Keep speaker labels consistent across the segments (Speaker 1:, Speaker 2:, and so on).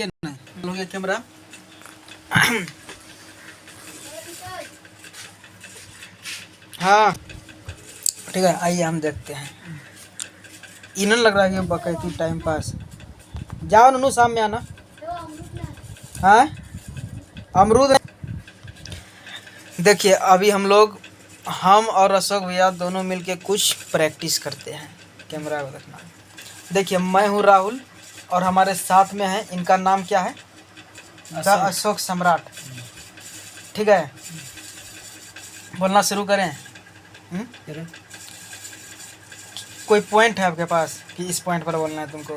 Speaker 1: रखिए ना, हो गया कैमरा। हाँ ठीक है, आइए हम देखते हैं। इन्हें लग रहा है कि बकैती टाइम पास। जाओ ननू, शाम में आना। हाँ अमरूद। देखिए अभी हम और अशोक भैया दोनों मिलके कुछ प्रैक्टिस करते हैं। कैमरा को देखना। देखिए मैं हूँ राहुल और हमारे साथ में है, इनका नाम क्या है? द अशोक सम्राट। ठीक है, बोलना शुरू करें। कोई पॉइंट है आपके पास कि इस पॉइंट पर बोलना है तुमको?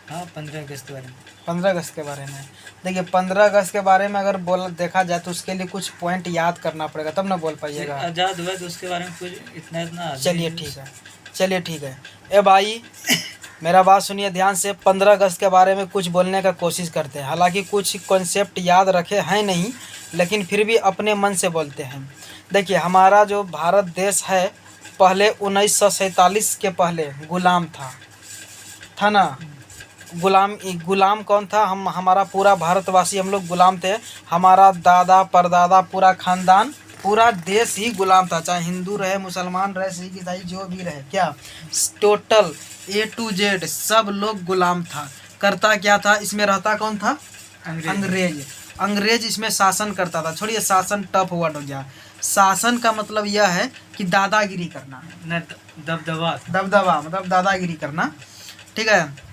Speaker 2: हाँ, 15 अगस्त के बारे में।
Speaker 1: 15 अगस्त के बारे में। देखिए 15 अगस्त के बारे में अगर देखा जाए तो उसके लिए कुछ पॉइंट याद करना पड़ेगा, तब ना बोल पाइएगा।
Speaker 2: आज़ाद हुआ तो उसके बारे में कुछ इतना
Speaker 1: चलिए ठीक है। ए भाई मेरा बात सुनिए ध्यान से। 15 अगस्त के बारे में कुछ बोलने का कोशिश करते हैं। हालांकि कुछ कॉन्सेप्ट याद रखे हैं नहीं, लेकिन फिर भी अपने मन से बोलते हैं। देखिए हमारा जो भारत देश है, पहले 1947 के पहले गुलाम था ना। गुलाम कौन था? हमारा पूरा भारतवासी हम लोग गुलाम थे। हमारा दादा परदादा पूरा खानदान पूरा देश ही गुलाम था, चाहे हिंदू रहे, मुसलमान रहे, सिख ईसाई जो भी रहे, क्या टोटल A to Z सब लोग गुलाम था। करता क्या था इसमें? रहता कौन था? अंग्रेज इसमें शासन करता था। छोड़िए शासन टफ वर्ड हो गया। शासन का मतलब यह है कि दादागिरी करना, दबदबा मतलब दादागिरी करना। ठीक है,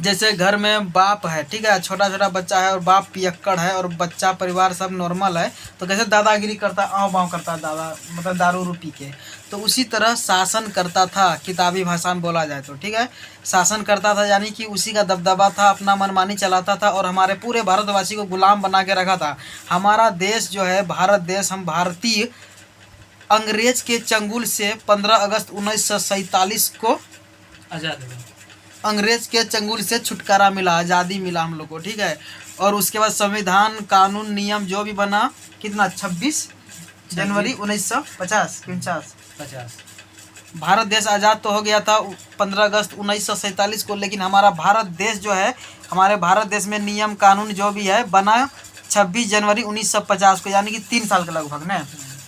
Speaker 1: जैसे घर में बाप है, ठीक है, छोटा छोटा बच्चा है और बाप पियक्कड़ है और बच्चा परिवार सब नॉर्मल है, तो कैसे दादागिरी करता, आँव बाँव करता है दादा, मतलब दारू रू पी के। तो उसी तरह शासन करता था, किताबी भाषा में बोला जाए तो। ठीक है, शासन करता था यानी कि उसी का दबदबा था, अपना मनमानी चलाता था और हमारे पूरे भारतवासी को गुलाम बना के रखा था। हमारा देश जो है भारत देश, हम भारतीय अंग्रेज के चंगुल से 15 अगस्त 1947 को
Speaker 2: आज़ाद हुआ।
Speaker 1: अंग्रेज के चंगुल से छुटकारा मिला, आज़ादी मिला हम लोग को। ठीक है, और उसके बाद संविधान कानून नियम जो भी बना, कितना 26 जनवरी 1950 भारत देश आज़ाद तो हो गया था 15 अगस्त 1947 को। लेकिन हमारा भारत देश जो है, हमारे भारत देश में नियम कानून जो भी है बना 26 जनवरी 1950 को, यानी कि 3 साल के लगभग ना,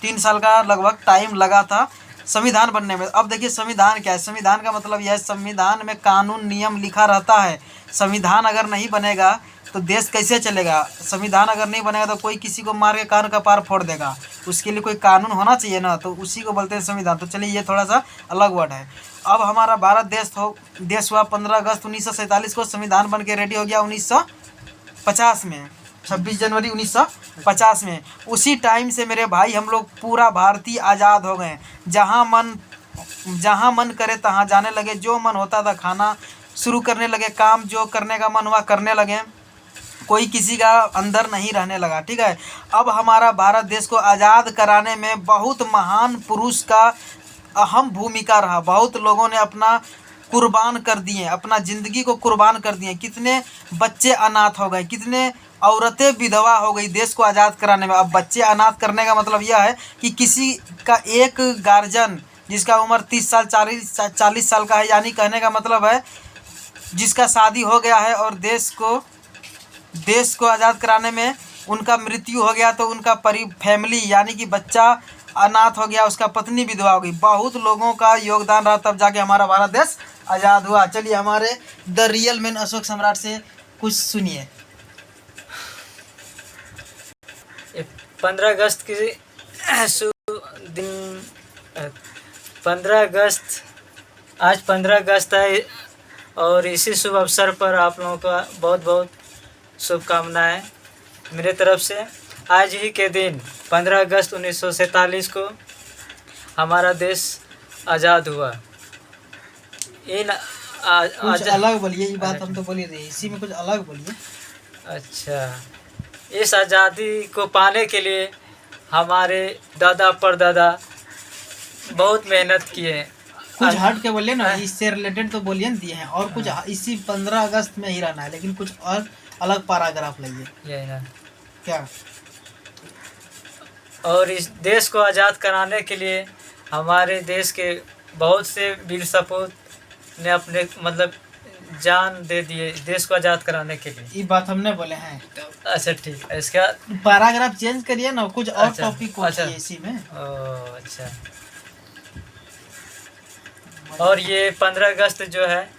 Speaker 1: 3 साल का लगभग टाइम लगा था संविधान बनने में। अब देखिए संविधान क्या है? संविधान का मतलब यह है, संविधान में कानून नियम लिखा रहता है। संविधान अगर नहीं बनेगा तो देश कैसे चलेगा? संविधान अगर नहीं बनेगा तो कोई किसी को मार के कान का पार फोड़ देगा। उसके लिए कोई कानून होना चाहिए ना, तो उसी को बोलते हैं संविधान। तो चलिए ये थोड़ा सा अलग वर्ड है। अब हमारा भारत देश हुआ 15 अगस्त 1947 को, संविधान बन के रेडी हो गया 1950 में, 26 जनवरी 1950 में। उसी टाइम से मेरे भाई हम लोग पूरा भारतीय आज़ाद हो गए। जहाँ मन करे तहाँ जाने लगे, जो मन होता था खाना शुरू करने लगे, काम जो करने का मन हुआ करने लगे, कोई किसी का अंदर नहीं रहने लगा। ठीक है, अब हमारा भारत देश को आज़ाद कराने में बहुत महान पुरुष का अहम भूमिका रहा। बहुत लोगों ने अपना कुर्बान कर दिए, अपना ज़िंदगी को कुर्बान कर दिए। कितने बच्चे अनाथ हो गए, कितने औरतें विधवा हो गई देश को आज़ाद कराने में। अब बच्चे अनाथ करने का मतलब यह है कि किसी का एक गार्जियन जिसका उम्र 30 साल 40 साल का है, यानी कहने का मतलब है जिसका शादी हो गया है और देश को आज़ाद कराने में उनका मृत्यु हो गया, तो उनका फैमिली यानी कि बच्चा अनाथ हो गया, उसका पत्नी विधवा हो गई। बहुत लोगों का योगदान रहा, तब जाके हमारा भारत देश आज़ाद हुआ। चलिए हमारे द रियल मैन अशोक सम्राट से कुछ सुनिए।
Speaker 2: 15 अगस्त की दिन 15 अगस्त, आज 15 अगस्त है और इसी शुभ अवसर पर आप लोगों का बहुत बहुत शुभकामनाएं मेरे तरफ से। आज ही के दिन 15 अगस्त 1947 को हमारा देश आज़ाद हुआ।
Speaker 1: कुछ अलग बोलिए, ये बात हम तो बोली रही, इसी में कुछ अलग बोलिए।
Speaker 2: अच्छा, इस आज़ादी को पाने के लिए हमारे दादा परदादा बहुत मेहनत किए।
Speaker 1: कुछ हट के बोलिए ना, इससे रिलेटेड तो बोलिए ना दिए हैं, और कुछ इसी 15 अगस्त में ही रहना है, लेकिन कुछ और अलग पैराग्राफ लाइए।
Speaker 2: यही ना
Speaker 1: क्या?
Speaker 2: और इस देश को आज़ाद कराने के लिए हमारे देश के बहुत से वीर सपूत ने अपने मतलब जान दे दिए देश को आज़ाद कराने के लिए।
Speaker 1: ये बात हमने बोले हैं।
Speaker 2: अच्छा ठीक है, इसका
Speaker 1: पैराग्राफ चेंज करिए ना, कुछ और
Speaker 2: अच्छा,
Speaker 1: टॉपिक को
Speaker 2: अच्छा।
Speaker 1: इसी में।
Speaker 2: ओ अच्छा। और ये 15 अगस्त जो है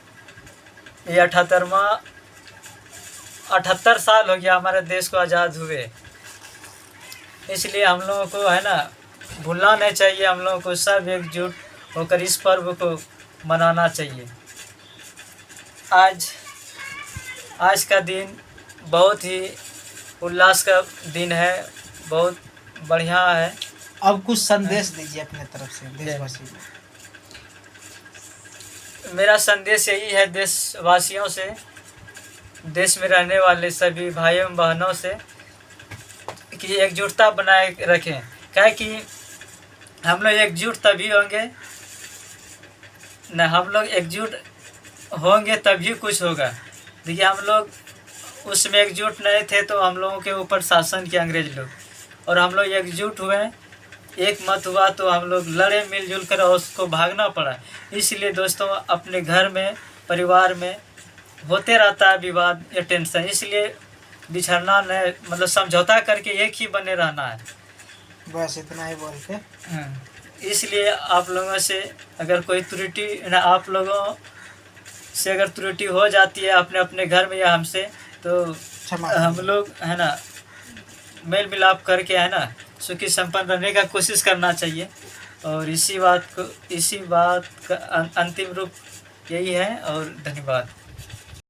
Speaker 2: ये 78 साल हो गया हमारे देश को आज़ाद हुए। इसलिए हम लोगों को है ना भूलना नहीं चाहिए, हम लोगों को सब एकजुट होकर इस पर्व को मनाना चाहिए। आज का दिन बहुत ही उल्लास का दिन है, बहुत बढ़िया है।
Speaker 1: अब कुछ संदेश दीजिए अपने तरफ से देशवासियों को।
Speaker 2: मेरा संदेश यही है देशवासियों से, देश में रहने वाले सभी भाइयों बहनों से कि एकजुटता बनाए रखें। क्या कि हम लोग एकजुट तभी होंगे न, हम लोग एकजुट होंगे तभी कुछ होगा। देखिए हम लोग उसमें एकजुट नहीं थे तो हम लोगों के ऊपर शासन किए अंग्रेज लोग, और हम लोग एकजुट हुए, एक मत हुआ तो हम लोग लड़े मिलजुल कर और उसको भागना पड़ा। इसलिए दोस्तों अपने घर में परिवार में होते रहता है विवाद या टेंशन, इसलिए बिछड़ना नहीं, मतलब समझौता करके एक ही बने रहना है।
Speaker 1: बस इतना ही बोल के
Speaker 2: इसलिए आप लोगों से अगर कोई त्रुटि ना, आप लोगों से अगर त्रुटि हो जाती है अपने अपने घर में या हमसे, तो हम लोग है ना मेल मिलाप करके है ना सुखी संपन्न रहने का कोशिश करना चाहिए। और इसी बात का अंतिम रूप यही है। और धन्यवाद।